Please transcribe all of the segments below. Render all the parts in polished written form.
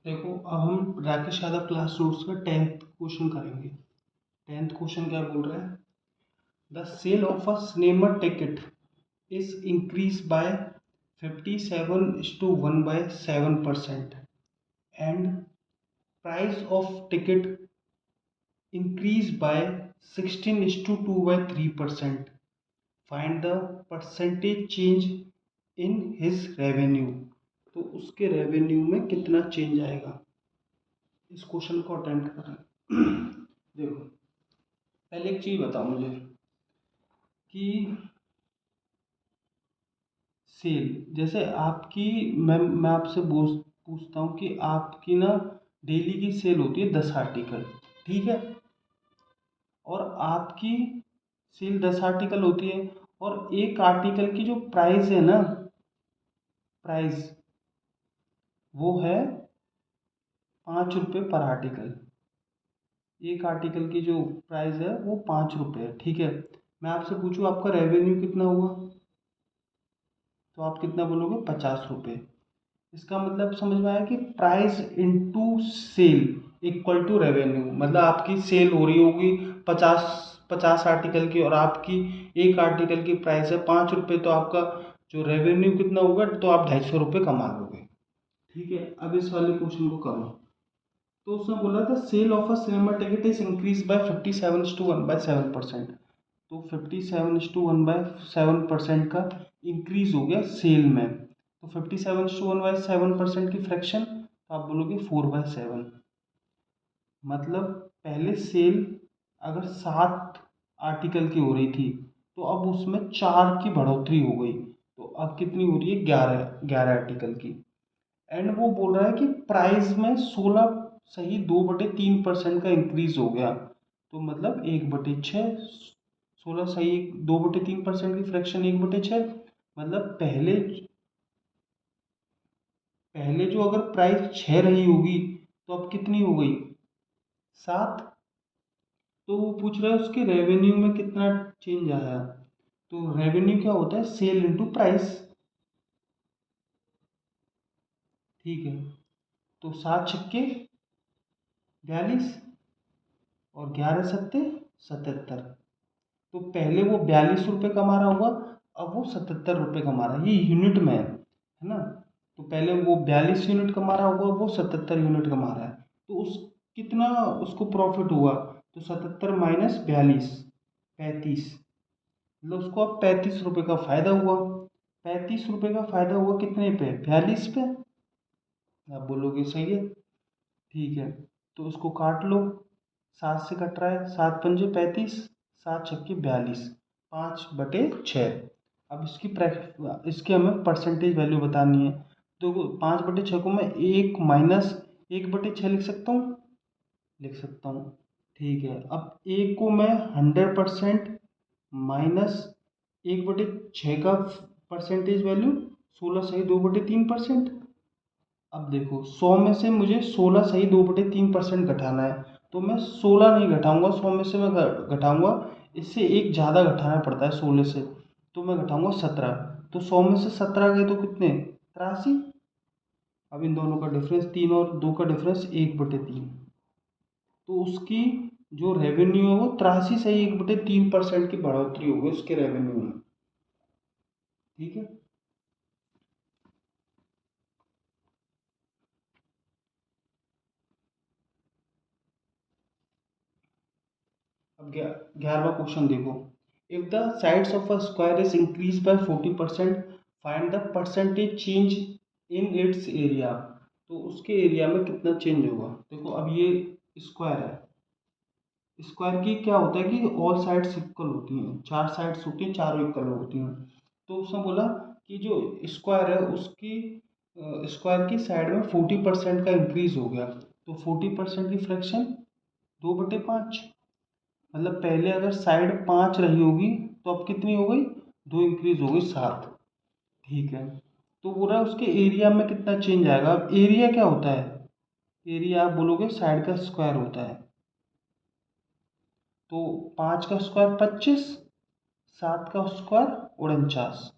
देखो, अब हम राकेश यादव क्लास नोट्स का 10th क्वेश्चन करेंगे। 10th क्वेश्चन क्या बोल रहा है? The sale of a cinema ticket is increase by 57:1/7% and price of ticket increase by 16:2/3%. Find the percentage change in his revenue. तो उसके रेवेन्यू में कितना चेंज आएगा, इस क्वेश्चन को अटेम्प्ट करें। देखो, पहले एक चीज बताओ मुझे कि सेल, जैसे आपकी, मैं आपसे पूछता हूँ कि आपकी ना डेली की सेल होती है 10 आर्टिकल, ठीक है। और आपकी सेल 10 आर्टिकल होती है, और एक आर्टिकल की जो प्राइस है ना, प्राइस वो है 5 रुपये पर आर्टिकल। एक आर्टिकल की जो प्राइस है वो 5 रुपये है, ठीक है। मैं आपसे पूछूँ आपका रेवेन्यू कितना हुआ, तो आप कितना बोलोगे? 50 रुपये। इसका मतलब समझ में आया कि price into sale equal to revenue. मतलब आपकी सेल हो रही होगी 50 आर्टिकल की, और आपकी एक आर्टिकल की प्राइस है 5 रुपये, तो आपका जो रेवेन्यू कितना होगा, तो आप 250 रुपये कमा लोगे, ठीक है। अब इस वाले क्वेश्चन को करो। तो उसने बोला था sale of a cinema ticket is increase by 57:1/7%। तो 57:1/7% का इंक्रीज हो गया सेल में। तो 57:1/7% की फ्रैक्शन, तो आप बोलोगे 4/7। मतलब पहले सेल अगर 7 आर्टिकल की हो रही थी, तो अब उसमें 4 की बढ़ोतरी हो गई, तो अब कितनी हो रही है? 11 आर्टिकल की। एंड वो बोल रहा है कि प्राइस में 16 सही 2/3% का इंक्रीज हो गया। तो मतलब 1/6, 16 सही 2/3% की फ्रैक्शन 1/6। मतलब पहले पहले जो अगर प्राइस 6 रही होगी, तो अब कितनी हो गई? 7। तो वो पूछ रहा है उसके रेवेन्यू में कितना चेंज आया। तो रेवेन्यू क्या होता है? सेल इंटू प्राइस, ठीक है। तो 7 छक्के 42, और 11 सत्ते 77। तो पहले वो 42 रुपये कमा रहा होगा, अब वो 77 रुपये कमा रहा है, ये यूनिट में है ना। तो पहले वो 42 यूनिट कमा रहा होगा, वो 77 यूनिट कमा रहा है। तो उस कितना उसको प्रॉफिट हुआ? तो 77 - 42 35। मतलब उसको अब 35 रुपये का फायदा हुआ। 35 रुपये का फायदा हुआ कितने पे? 42 पे। आप बोलोगे सही है, ठीक है। तो उसको काट लो, 7 से कट रहा है, 7 पंजे 35, 7 छक्के 42, 5/6। अब इसकी हमें परसेंटेज वैल्यू बतानी है। तो 5/6 को मैं 1 - 1/6 लिख सकता हूँ, लिख सकता हूँ, ठीक है। अब एक को मैं 100% माइनस 1/6 का परसेंटेज वैल्यू 16 सही 2/3%। अब देखो, 100 में से मुझे 16 सही 2/3% घटाना है, तो मैं 16 नहीं घटाऊंगा, 100 में से मैं घटाऊंगा, इससे एक ज़्यादा घटाना पड़ता है 16 से, तो मैं घटाऊंगा 17। तो 100 में से 17 गए तो कितने? 83। अब इन दोनों का डिफरेंस, 3 और 2 का डिफरेंस 1/3। तो उसकी जो रेवेन्यू है वो 83 सही 1/3% की बढ़ोतरी होगी उसके रेवेन्यू में, ठीक है। अब 11वां क्वेश्चन देखो। If the sides of a square is increase bye 40%, find the percentage change in its area. तो उसके एरिया में कितना चेंज होगा? देखो, अब ये स्क्वायर है। स्क्वायर की क्या होता है कि ऑल साइड्स इक्वल होती हैं, 4 साइड्स होती हैं, चारों इक्वल होती हैं। तो उसने बोला कि जो स्क्वायर है उसकी स्क्वायर की साइड में 40% का इंक्रीज हो गया, तो 40% की फ्रैक्शन 2/5। मतलब पहले अगर साइड 5 रही होगी, तो अब कितनी हो गई? 2 इंक्रीज हो गई 7, ठीक है। तो बोल रहा है उसके एरिया में कितना चेंज आएगा। अब एरिया क्या होता है? एरिया आप बोलोगे साइड का स्क्वायर होता है। तो 5 का स्क्वायर 25, 7 का स्क्वायर 49।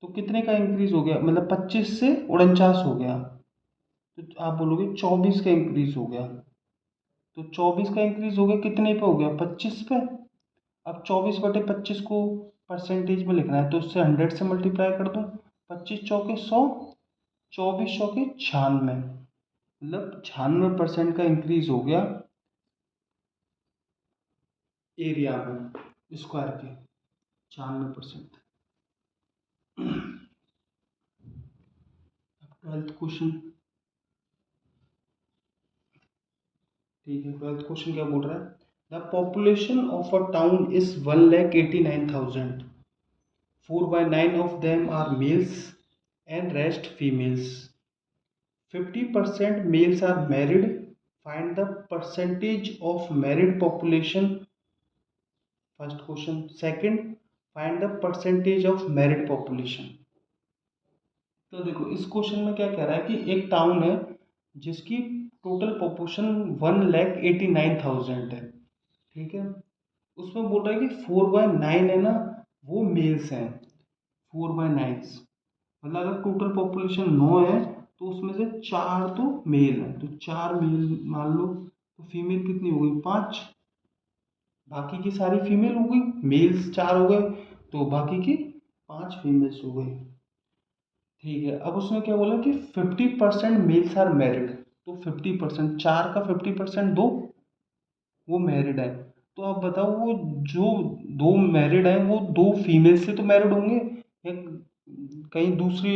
तो कितने का इंक्रीज हो गया? मतलब 25 से 49 हो गया। तो आप बोलोगे 24 का इंक्रीज हो गया, तो 24 का इंक्रीज हो गया कितने पे हो गया, 25 पे। अब 24/25 को परसेंटेज में लिखना है तो उससे 100 से मल्टीप्लाई कर दो, 25 चौके 100, 24 चौके 96, मतलब 96% का इंक्रीज हो गया एरिया में, स्क्वायर के 96%। 12th क्वेश्चन, ठीक है, 12th क्वेश्चन क्या बोल रहा है, the population of a town is 1,89,000, 4/9 of them are males and rest females. 50% males are married. Find the percentage of married population. First question. Second, find the percentage of married population. तो देखो इस question में क्या कह रहा है कि एक टाउन है जिसकी टोटल पॉपुलेशन 1,89,000 है, ठीक है। उसमें बोल रहा है कि 4/9 है ना, वो मेल्स हैं, 4/9, मतलब अगर टोटल पॉपुलेशन 9 है तो उसमें से 4 तो मेल है, तो 4 मेल मान लो, तो फीमेल कितनी हो गई, 5, बाकी की सारी फीमेल हो गई, मेल्स 4 हो गए, तो बाकी की 5 फीमेल्स हो गई, ठीक है। अब उसने क्या बोला कि 50% मेल्स आर मैरिड, तो 50%, 4 का 50% दो, वो मैरिड है। तो आप बताओ वो जो दो मैरिड है वो दो फीमेल से तो मैरिड होंगे या कहीं दूसरी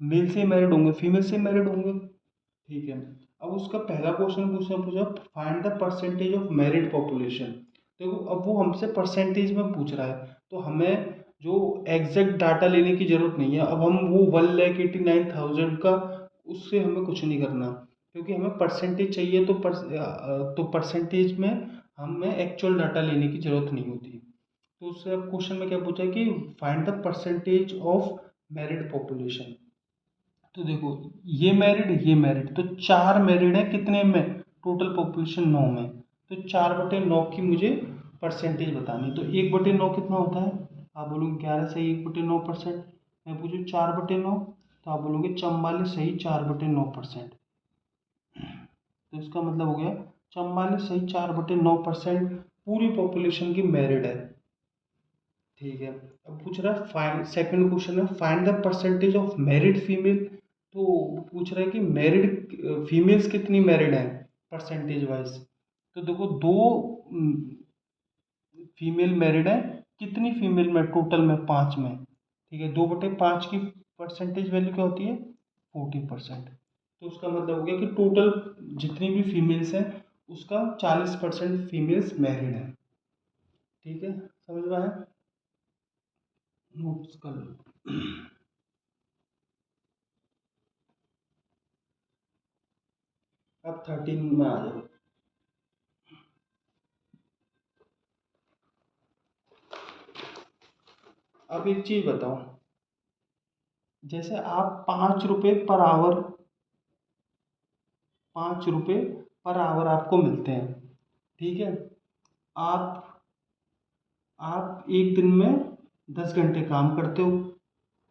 मेल से मैरिड होंगे, फीमेल से मैरिड होंगे, ठीक है। अब उसका पहला क्वेश्चन पूछा पूछा find the percentage of married population. देखो अब वो हमसे परसेंटेज में पूछ रहा है तो हमें जो एग्जैक्ट डाटा लेने की जरूरत नहीं है। अब हम वो 1,89,000 का, उससे हमें कुछ नहीं करना, क्योंकि हमें परसेंटेज चाहिए, तो परसेंटेज में हमें एक्चुअल डाटा लेने की जरूरत नहीं होती। तो उससे अब क्वेश्चन में क्या पूछा है कि find the percentage of married population. तो देखो ये मैरिड, तो 4 मैरिड है कितने में, टोटल पॉपुलेशन 9 में, तो 4/9 की मुझे परसेंटेज बतानी। तो 1/9 कितना होता है, आप बोलोगे 11 सही 1/9%। मैं पूछूँ 4/9, तो आप बोलोगे 44 सही 4/9%। तो इसका मतलब हो गया 44 सही 4/9% पूरी पॉपुलेशन की मैरिड है, ठीक है। अब पूछ रहा है फाइंड, सेकंड क्वेश्चन है find the percentage of married female. तो पूछ रहा है कि मैरिड फीमेल्स कितनी मैरिड हैं परसेंटेज वाइज। तो देखो दो फीमेल मैरिड है, कितनी फीमेल में, टोटल में 5 में, ठीक है। 2/5 की परसेंटेज वैल्यू क्या होती है, 40%। तो उसका मतलब हो गया कि टोटल जितनी भी फीमेल्स हैं उसका 40% फीमेल्स मैरिड है, ठीक है। समझ में आया, नोट्स कर लो। अब 13 में आ जाओ। अब एक चीज बताओ, जैसे आप 5 रुपये पर आवर आपको मिलते हैं, ठीक है। आप आप एक दिन में 10 घंटे काम करते हो,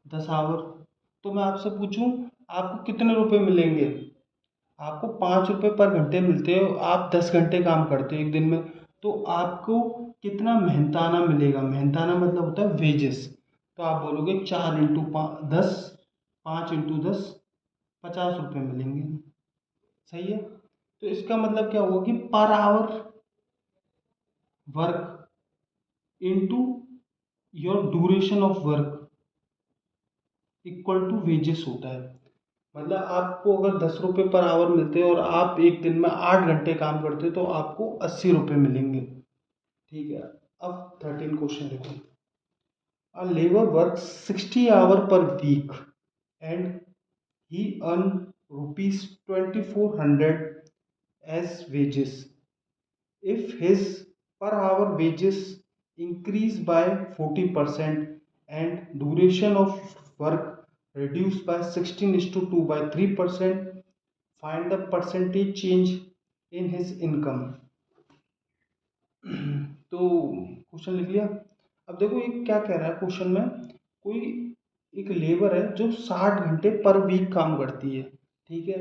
10 आवर। तो मैं आपसे पूछूं आपको कितने रुपए मिलेंगे, आपको 5 रुपये पर घंटे मिलते हो, आप 10 घंटे काम करते हो एक दिन में, तो आपको कितना मेहनताना मिलेगा, मेहनताना मतलब होता है वेजेस। तो आप बोलोगे 4 × 10, 5 × 10, 50 रुपये मिलेंगे, सही है। तो इसका मतलब क्या हुआ कि per hour work into your duration of work equal to wages होता है। मतलब आपको अगर 10 रुपये पर आवर मिलते हैं और आप एक दिन में 8 घंटे काम करते हो तो आपको 80 रुपये मिलेंगे, ठीक है। अब 13 क्वेश्चन देखो, a labour work 60 hour per week and he earn ₹2400 as wages. If his per hour wages increase by 40% and duration of work reduced by 16:2 by 3%, find the percentage change in his income. तो question लिख लिया। अब देखो ये क्या कह रहा है क्वेश्चन में, कोई एक लेबर है जो 60 घंटे पर वीक काम करती है, ठीक है।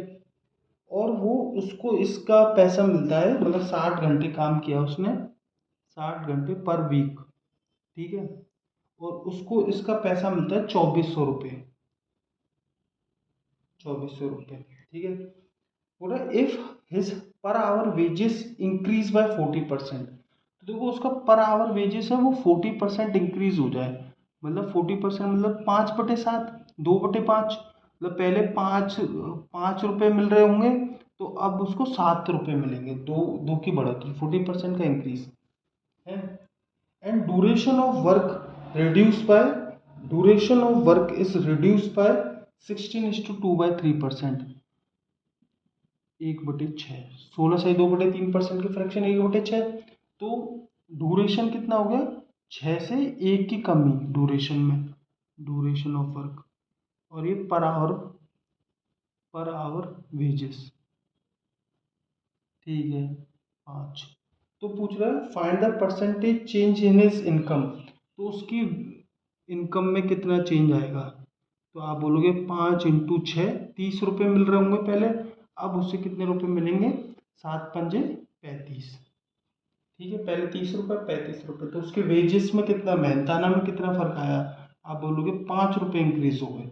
और वो उसको इसका पैसा मिलता है, मतलब 60 घंटे काम किया उसने, 60 घंटे पर वीक, ठीक है, और उसको इसका पैसा मिलता है 2400 रुपये, 2400 रुपये, ठीक है। बोला if his per hour wages increase by 40%, तो देखो उसका पर आवर वेजेस है वो 40% इंक्रीज हो जाए, मतलब 40% मतलब 5/7, 2/5, मतलब पहले 5 5 रुपये मिल रहे होंगे, तो अब उसको 7 रुपये मिलेंगे, दो दो की बढ़ोतरी, 40% का इंक्रीज है। And duration of work is reduce by 16:2/3%, 1/6, 16 से 2/3% की फ्रैक्शन 1/6, तो ड्यूरेशन कितना हो गया, 6 से 1 की कमी ड्यूरेशन में, ड्यूरेशन ऑफ वर्क। और ये पर आवर वेजेस, ठीक है, 5। तो पूछ रहा है find the percentage change in his income, तो उसकी इनकम में कितना चेंज आएगा, तो आप बोलोगे 5 × 6, 30 रुपये मिल रहे होंगे पहले, अब उससे कितने रुपए मिलेंगे, 7×5 = 35, ठीक है, पहले 30 रुपये 35 रुपये, तो उसके वेजेस में कितना, मेहनताना में कितना फर्क आया, आप बोलोगे 5 रुपये इंक्रीज हो गए,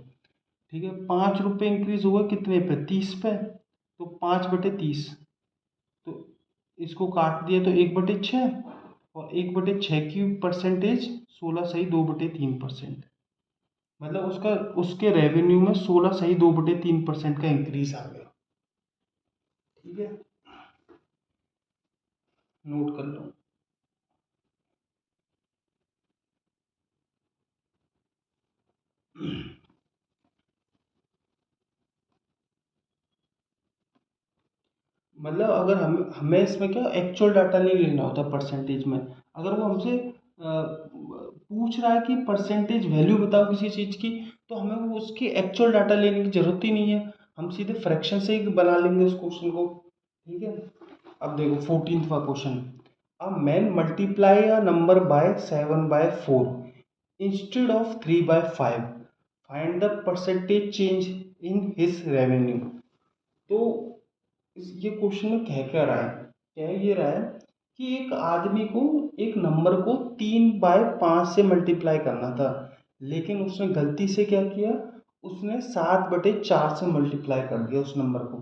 ठीक है, 5 रुपये इंक्रीज हो गए कितने पे, 30 पे, तो 5/30, तो इसको काट दिया तो 1/6, और 1/6 की परसेंटेज 16 सही 2/3%, मतलब उसका उसके रेवेन्यू में 16 सही 2/3% का इंक्रीज आ गया, ठीक है, नोट कर लो। मतलब अगर हमें इसमें क्या एक्चुअल डाटा नहीं लेना होता परसेंटेज में, अगर वो हमसे पूछ रहा है कि परसेंटेज वैल्यू बताओ किसी चीज़ की, तो हमें वो उसकी एक्चुअल डाटा लेने की जरूरत ही नहीं है, हम सीधे फ्रैक्शन से ही बना लेंगे उस क्वेश्चन को, ठीक है। अब देखो 14वां question, a man multiply a number by 7/4 instead of 3/5, find the percentage change in his revenue. तो ये क्वेश्चन में कह क्या रहा है, कह ये रहा है कि एक आदमी को एक नंबर को 3/5 से मल्टीप्लाई करना था, लेकिन उसने गलती से क्या किया, उसने 7/4 से मल्टीप्लाई कर दिया उस नंबर को,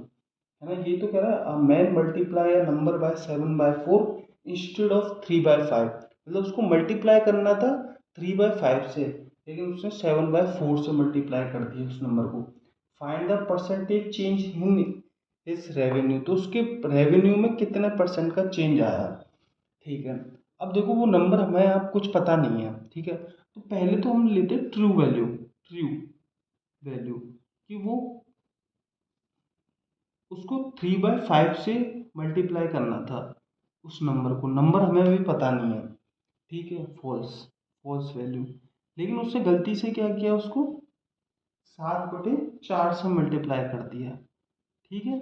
है ना। ये तो कह रहा है man multiply a number by 7/4 instead of 3/5, मतलब उसको मल्टीप्लाई करना था 3/5 से, लेकिन उसने 7/4 से मल्टीप्लाई कर दिया उस नंबर को। फाइंड द परसेंटेज चेंज इन इस रेवेन्यू, तो उसके रेवेन्यू में कितने परसेंट का चेंज आया, ठीक है। अब देखो वो नंबर हमें आप कुछ पता नहीं है, ठीक है, तो पहले तो हम लेते ट्रू वैल्यू, ट्रू वैल्यू, कि वो उसको 3/5 से मल्टीप्लाई करना था उस नंबर को, नंबर हमें अभी पता नहीं है, ठीक है, फॉल्स, फॉल्स वैल्यू, लेकिन उसने गलती से क्या किया, उसको 7/4 से मल्टीप्लाई कर दिया, ठीक है।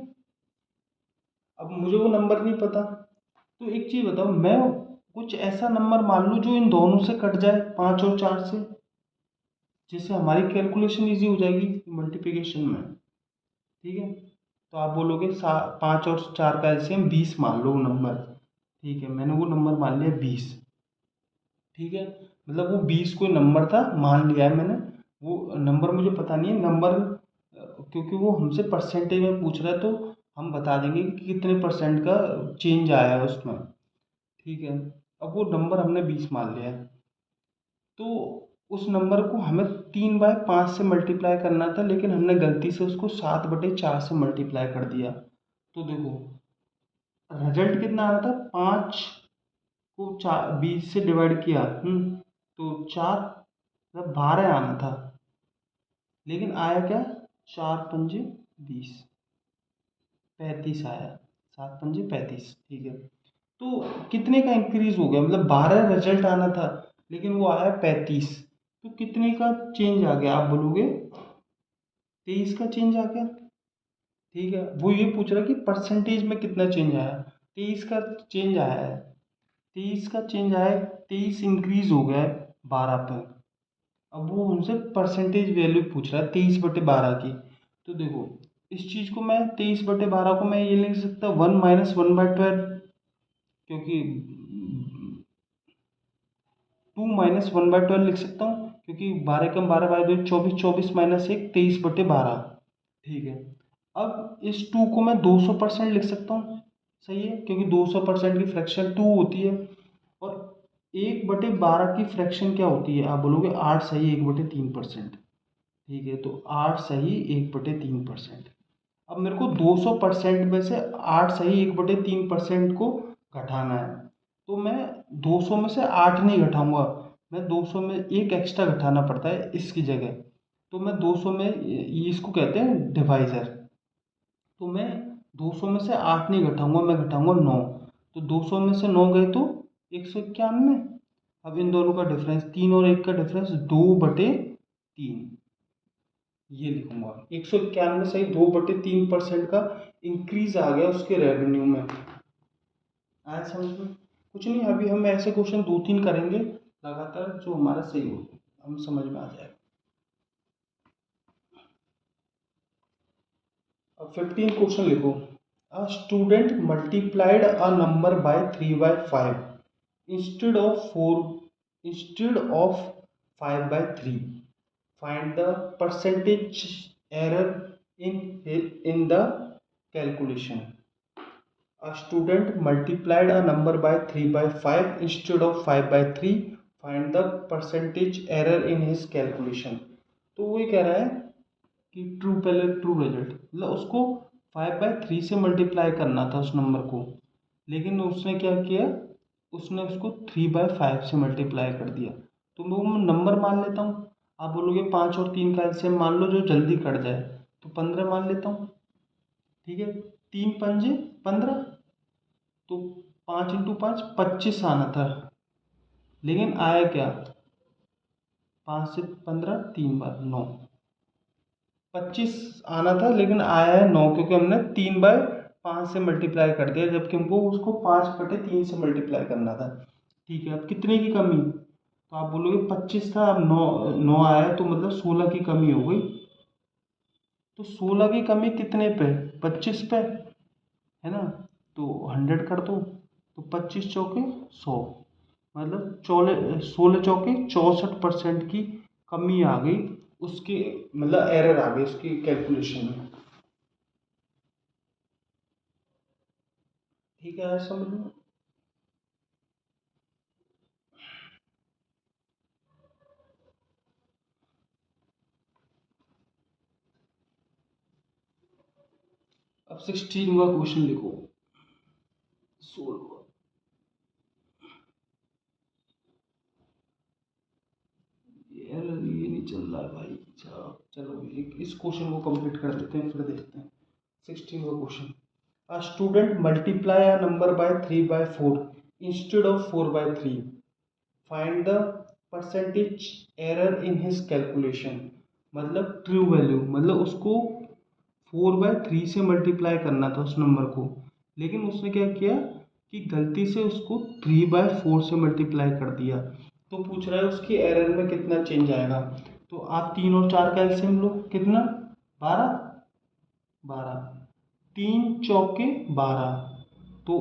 अब मुझे वो नंबर नहीं पता, तो एक चीज़ बताओ, मैं कुछ ऐसा नंबर मान लूँ जो इन दोनों से कट जाए, 5 और 4 से, जिससे हमारी कैलकुलेशन इजी हो जाएगी मल्टीप्लिकेशन में, ठीक है। तो आप बोलोगे 5 और 4 का एलसीएम 20 मान लो वो नंबर, ठीक है, मैंने वो नंबर मान लिया 20, ठीक है, मतलब वो 20 कोई नंबर था, मान लिया है मैंने, वो नंबर मुझे पता नहीं है नंबर, क्योंकि वो हमसे परसेंटेज में पूछ रहा है, तो हम बता देंगे कि कितने परसेंट का चेंज आया है उसमें, ठीक है। अब वो नंबर हमने 20 मान लिया है, तो उस नंबर को हमें 3/5 से मल्टीप्लाई करना था, लेकिन हमने गलती से उसको 7/4 से मल्टीप्लाई कर दिया, तो देखो रिजल्ट कितना आ रहा था, 5 को 20 से डिवाइड किया, तो 4, मतलब 12 आना था, लेकिन आया क्या, 4×5 = 20, 35 आया, 7×5 = 35, ठीक है। तो कितने का इंक्रीज हो गया, मतलब 12 रिजल्ट आना था, लेकिन वो आया 35, तो कितने का चेंज आ गया, आप बोलोगे 23 का चेंज आ गया, ठीक है। वो ये पूछ रहा है कि परसेंटेज में कितना चेंज आया, 23 का चेंज आया है, 23 का चेंज आया, 23 इंक्रीज हो गया है 12 पे, अब वो उनसे परसेंटेज वैल्यू पूछ रहा है 23/12 की, तो देखो इस चीज़ को मैं 23/12 को मैं ये लिख सकता 1 - 1/12, क्योंकि 2 - 1/12 लिख सकता हूँ, क्योंकि 12 कम 12 बाई 2 24, 24 - 1 23/12। ठीक है। अब इस 2 को मैं 200% लिख सकता हूँ, सही है, क्योंकि 200% की फ्रैक्शन 2 होती है। और 1/12 की फ्रैक्शन क्या होती है, आप बोलोगे 8 सही 1/3%। ठीक है, तो 8 सही 1/3%। अब मेरे को 200% में से 8 सही 1/3% को घटाना है, तो मैं 200 में से 8 नहीं घटाऊंगा, मैं 200 में एक एक्स्ट्रा घटाना पड़ता है इसकी जगह। तो मैं 200 में इसको कहते हैं डिवाइज़र। तो मैं 200 में से 8 नहीं घटाऊंगा, मैं घटाऊंगा 9। तो 200 में से 9 गए तो 191। अब इन दोनों का डिफरेंस 3 और 1 का डिफरेंस 2/3, ये लिखूंगा। 191 सही 2/3% का इंक्रीज आ गया उसके रेवेन्यू में। आया समझ में? कुछ नहीं, अभी हम ऐसे क्वेश्चन 2-3 करेंगे लगातार जो हमारा सही हो, हम समझ में आ जाएगा। अब 15 क्वेश्चन लिखो। A student multiplied a number bye 3/5 instead of 5/3. Find the percentage error in the calculation. A student multiplied a number by 3/5 instead of 5/3. Find the percentage error in his calculation. तो वो ये कह रहा है कि true, पहले true result, मतलब उसको 5/3 से मल्टीप्लाई करना था उस नंबर को, लेकिन उसने क्या किया, उसने उसको 3/5 से मल्टीप्लाई कर दिया। तो मैं नंबर मान लेता हूँ। आप बोलोगे 5 और 3 का एलसीएम मान लो जो जल्दी कट जाए, तो 15 मान लेता हूँ। ठीक है, 3×5 = 15, तो 5 × 5 25 आना था, लेकिन आया क्या, 5 से 15 3 बार 9, 25 आना था लेकिन आया है 9, क्योंकि हमने 3/5 से मल्टीप्लाई कर दिया, जबकि हमको उसको 5/3 से मल्टीप्लाई करना था। ठीक है, अब कितने की कमी, तो आप बोलोगे 25 था, अब 9 आया, तो मतलब 16 की कमी हो गई। तो 16 की कमी कितने पे, 25 पे, है ना, तो 100 कर दो, तो 25 चौके 100, मतलब 16 चौके 64% की कमी आ गई उसके, मतलब एरर आ गई उसकी कैलकुलेशन में। ठीक है, समझ लो। अब 16वां क्वेश्चन लिखो, सोल्व। यार ये नहीं चल रहा है भाई, चलो एक इस क्वेश्चन को कंप्लीट कर देते हैं, फिर देखते हैं 16वां question. A student multiply a number by 3/4 instead of 4/3. Find the percentage error in his calculation. मतलब ट्रू वैल्यू, मतलब उसको 4/3 से मल्टीप्लाई करना था उस नंबर को, लेकिन उसने क्या किया कि गलती से उसको 3/4 से मल्टीप्लाई कर दिया। तो पूछ रहा है उसकी एरर में कितना चेंज आएगा। तो आप 3 और 4 का एलसीएम लो, कितना, 12, 12, 3×4 = 12, तो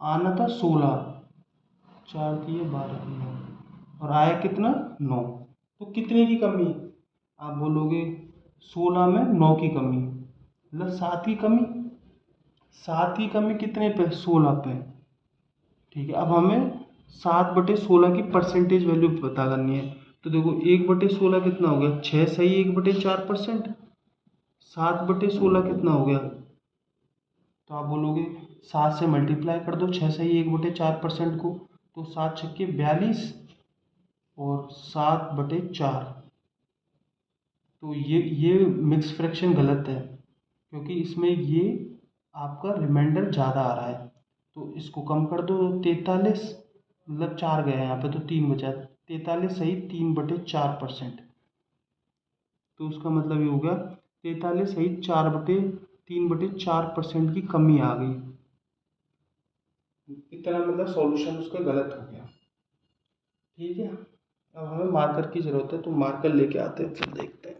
आना था 16, 4×3 = 12, 9, और आया कितना, 9। तो कितने की कमी, आप बोलोगे 16 में 9 की कमी, मतलब 7 की कमी, 7 की कमी कितने पे, 16 पे। ठीक है, अब हमें 7/16 की परसेंटेज वैल्यू पता करनी है। तो देखो 1/16 कितना हो गया, 6 सही 1/4%। 7/16 कितना हो गया, तो आप बोलोगे 7 से मल्टीप्लाई कर दो 6 सही 1/4% को, तो 7×6 = 42, और 7/4, तो ये मिक्स फ्रैक्शन गलत है, क्योंकि इसमें ये आपका रिमाइंडर ज़्यादा आ रहा है। तो इसको कम कर दो, 43, मतलब 4 गए यहाँ पे तो 3 बचा, 43 सही 3/4%। तो उसका मतलब ये हो गया 43 सही 3/4% की कमी आ गई। इतना मतलब सॉल्यूशन उसका गलत हो गया। ठीक है, अब हमें मार्कर की ज़रूरत है, तो मार्कर लेके आते हैं, फिर देखते हैं।